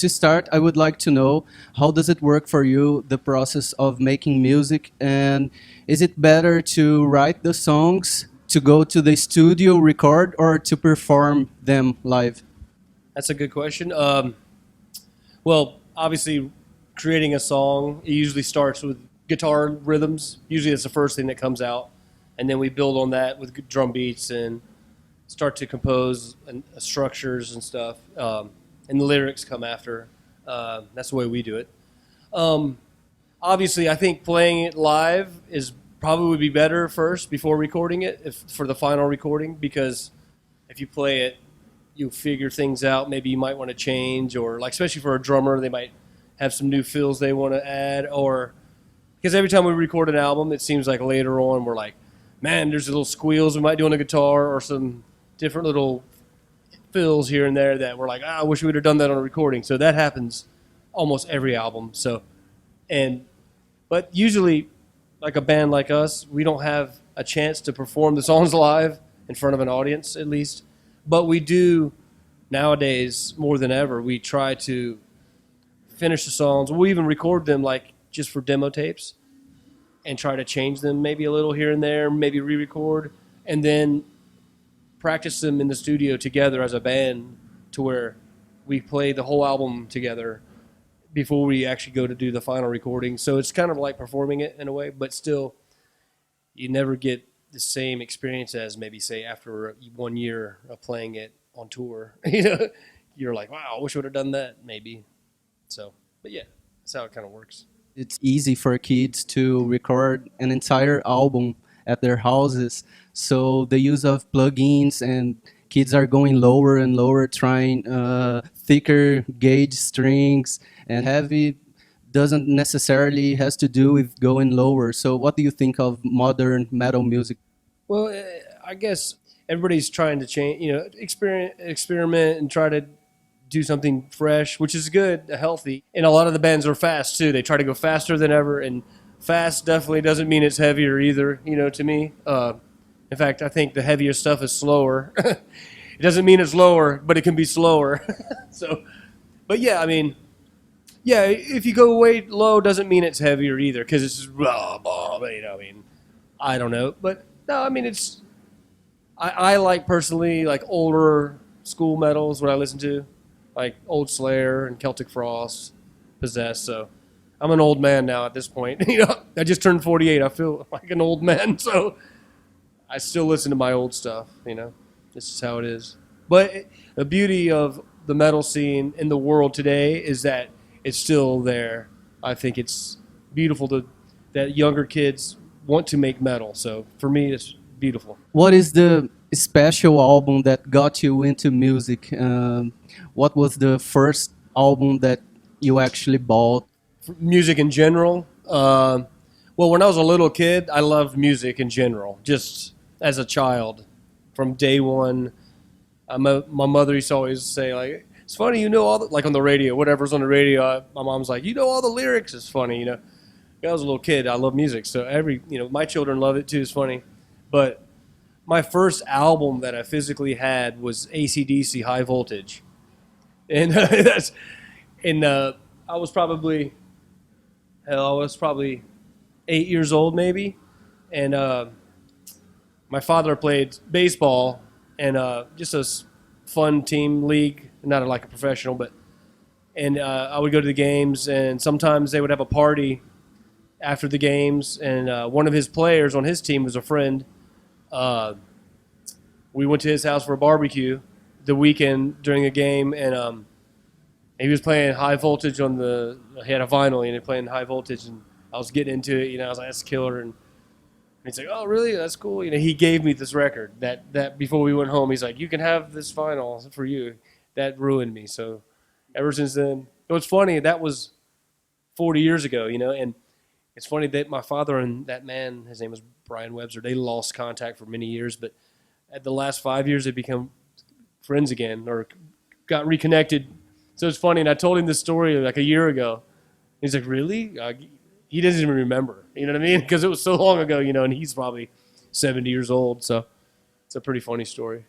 To start, I would like to know how does it work for you, the process of making music, and is it better to write the songs, to go to the studio, record, or to perform them live? That's a good question. Well, obviously, creating a song it usually starts with guitar rhythms. Usually, it's the first thing that comes out, and then we build on that with drum beats and start to compose and structures and stuff. And the lyrics come after. That's the way we do it. Um, Obviously, I think playing it live is probably would be better first before recording it if, for the final recording because if you play it, you figure things out. Maybe you might want to change, or like especially for a drummer, they might have some new fills they want to add, or because every time we record an album, it seems like later on we're like, man, there's little squeals we might do on the guitar or some different little fills here and there that we're like, I wish we would have done that on a recording. So that happens almost every album. So and but usually, like a band like us, we don't have a chance to perform the songs live in front of an audience, at least. But we do nowadays more than ever. We try to finish the songs. We even record them like just for demo tapes and try to change them maybe a little here and there, maybe re-record, and then practice them in the studio together as a band to where we play the whole album together before we actually go to do the final recording. So it's kind of like performing it in a way, but still you never get the same experience as maybe say after 1 year of playing it on tour. You're like, wow, I wish I would have done that maybe. So, but yeah, that's how it kind of works. It's easy for kids to record an entire album at their houses. So the use of plugins and kids are going lower and lower, trying thicker gauge strings and heavy doesn't necessarily has to do with going lower. So what do you think of modern metal music? Well, I guess everybody's trying to change, experiment and try to do something fresh, which is good, healthy. And a lot of the bands are fast too. They try to go faster than ever, and fast definitely doesn't mean it's heavier either. To me. In fact, I think the heavier stuff is slower. It doesn't mean it's lower, but it can be slower. So, but yeah, I mean, yeah, if you go way low, doesn't mean it's heavier either, because it's just blah, blah, I mean, I don't know, but no, I mean, I like personally like older school metals. What I listen to, like old Slayer and Celtic Frost, Possessed. So I'm an old man now at this point. I just turned 48. I feel like an old man, so I still listen to my old stuff. This is how it is. But the beauty of the metal scene in the world today is that it's still there. I think it's beautiful that younger kids want to make metal. So for me, it's beautiful. What is the special album that got you into music? What was the first album that you actually bought? For music in general. Well, when I was a little kid, I loved music in general, just as a child. From day one, my mother used to always say, like, it's funny, all the, like on the radio, whatever's on the radio, my mom's like, all the lyrics. It's funny, I was a little kid. I love music. So my children love it too. It's funny. But my first album that I physically had was AC/DC High Voltage. And I was probably, I was probably 8 years old maybe. And my father played baseball and just a fun team league, not like a professional, but and I would go to the games, and sometimes they would have a party after the games, and one of his players on his team was a friend. We went to his house for a barbecue the weekend during a game, and he was playing High Voltage he had a vinyl, and he playing High Voltage, and I was getting into it, I was like, that's killer, and he's like, oh, really? That's cool. He gave me this record that before we went home, he's like, you can have this vinyl for you. That ruined me. So ever since then, it's funny, that was 40 years ago, and it's funny that my father and that man, his name was Brian Webster, they lost contact for many years, but at the last 5 years, they become friends again or got reconnected. So it's funny, and I told him this story like a year ago. He's like, really? He doesn't even remember, you know what I mean? Because it was so long ago, and he's probably 70 years old, so it's a pretty funny story.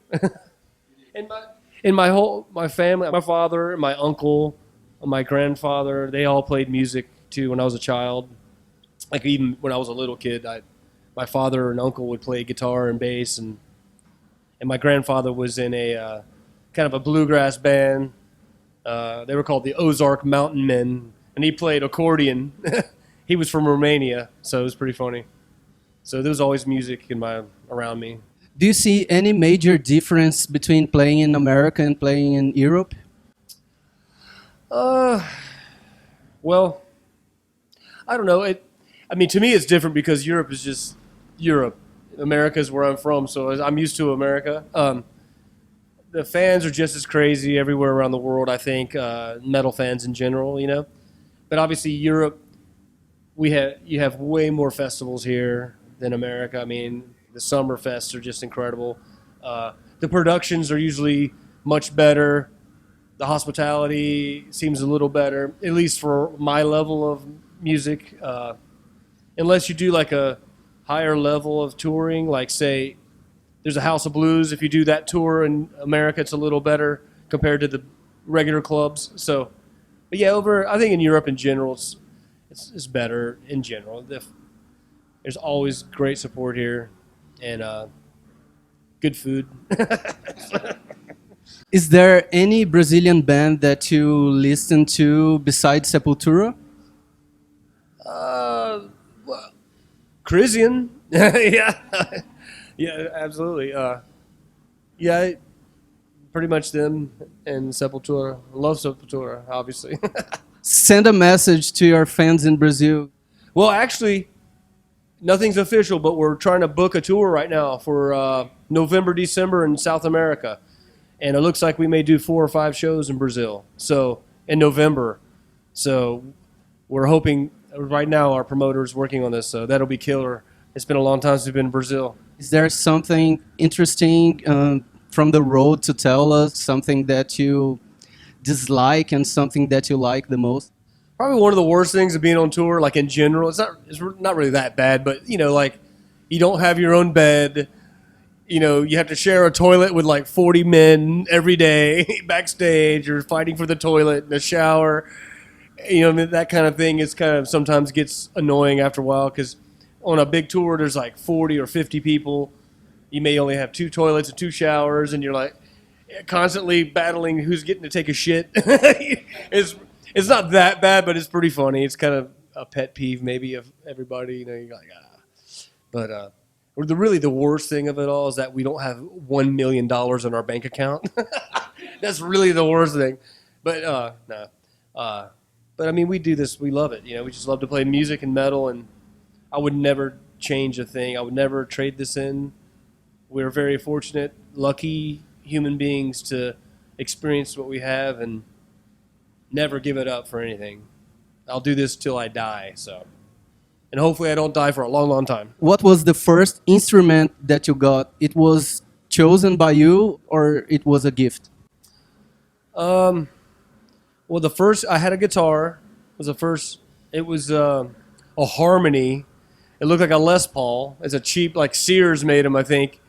And my family, my father, my uncle, my grandfather, they all played music too when I was a child. Like even when I was a little kid, my father and uncle would play guitar and bass, and my grandfather was in a kind of a bluegrass band. They were called the Ozark Mountain Men, and he played accordion. He was from Romania, so it was pretty funny. So there was always music around me. Do you see any major difference between playing in America and playing in Europe? Uh, well, I don't know. I mean, to me, it's different because Europe is just Europe. America is where I'm from, so I'm used to America. The fans are just as crazy everywhere around the world, I think, metal fans in general, you know. But obviously, Europe, you have way more festivals here than America. I mean, the summer fests are just incredible. The productions are usually much better. The hospitality seems a little better, at least for my level of music. Unless you do like a higher level of touring, like say there's a House of Blues. If you do that tour in America, it's a little better compared to the regular clubs. So, but yeah, I think in Europe in general, it's better in general. There's always great support here and good food. Is there any Brazilian band that you listen to besides Sepultura? Well, Crisian, yeah, yeah, absolutely. Yeah, pretty much them and Sepultura. Love Sepultura, obviously. Send a message to your fans in Brazil. Well, actually, nothing's official, but we're trying to book a tour right now for November, December in South America. And it looks like we may do 4 or 5 shows in Brazil. So in November. So we're hoping right now our promoter's working on this, so that'll be killer. It's been a long time since we've been in Brazil. Is there something interesting from the road to tell us? Something that you dislike and something that you like the most? Probably one of the worst things of being on tour, like in general, it's not really that bad, but you know, like you don't have your own bed. You know, you have to share a toilet with like 40 men every day backstage. You're fighting for the toilet and the shower. You know, I mean, that kind of thing is kind of sometimes gets annoying after a while because on a big tour, there's like 40 or 50 people. You may only have 2 toilets and 2 showers, and you're like constantly battling who's getting to take a shit. It's not that bad, but it's pretty funny. It's kind of a pet peeve maybe of everybody. You know, you're like, ah. But really the worst thing of it all is that we don't have $1 million in our bank account. That's really the worst thing. But no. But I mean, we do this. We love it. You know, we just love to play music and metal, and I would never change a thing. I would never trade this in. We're very fortunate, lucky human beings to experience what we have and never give it up for anything. I'll do this till I die, so. And hopefully I don't die for a long, long time. What was the first instrument that you got? It was chosen by you or it was a gift? Well, the first, I had a guitar. It was a Harmony. It looked like a Les Paul. It's a cheap, like Sears made them, I think.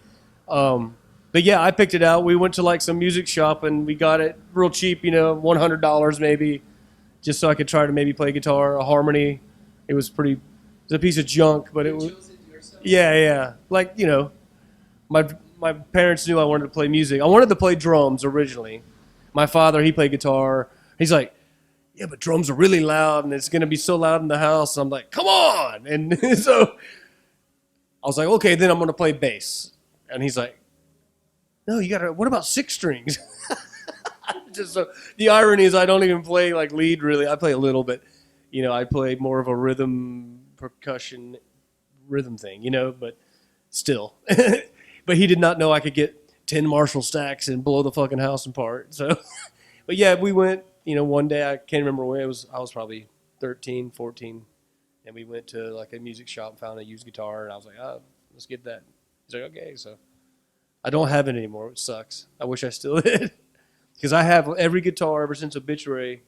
But yeah, I picked it out. We went to like some music shop and we got it real cheap, you know, $100 maybe, just so I could try to maybe play guitar. A Harmony. It was a piece of junk, but it was. Yeah. Like, you know, my parents knew I wanted to play music. I wanted to play drums originally. My father, he played guitar. He's like, yeah, but drums are really loud and it's going to be so loud in the house. I'm like, come on. And so I was like, okay, then I'm going to play bass. And he's like, no, what about 6 strings? Just so the irony is I don't even play like lead really. I play a little bit, you know, I play more of a percussion rhythm thing, you know, but still. But he did not know I could get 10 Marshall stacks and blow the fucking house apart. So, but yeah, we went, you know, one day, I can't remember when it was, I was probably 13, 14, and we went to like a music shop and found a used guitar, and I was like, oh, let's get that. He's like, okay, so I don't have it anymore, which sucks. I wish I still did. Because I have every guitar ever since Obituary.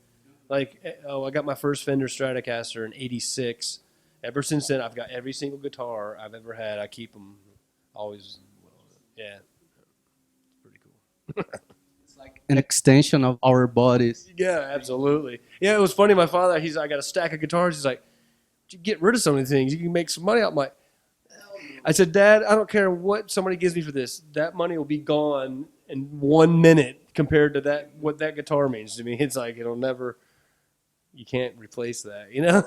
Like, I got my first Fender Stratocaster in '86. Ever since then, I've got every single guitar I've ever had. I keep them always. Yeah, it's pretty cool. an extension of our bodies. Yeah, absolutely. Yeah, it was funny. My father, I got a stack of guitars. He's like, "You get rid of some of these things. You can make some money out." I said, "Dad, I don't care what somebody gives me for this. That money will be gone in 1 minute compared to what that guitar means to me. It's like it'll never. You can't replace that, you know."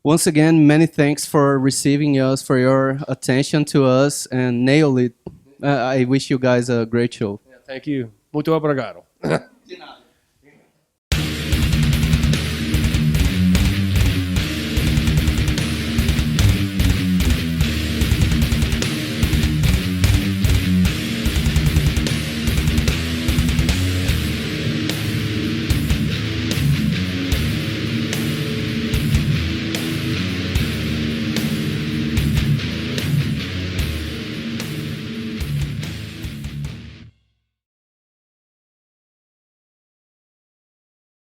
Once again, many thanks for receiving us, for your attention to us, and nail it. I wish you guys a great show. Yeah, thank you. Muito obrigado. De nada.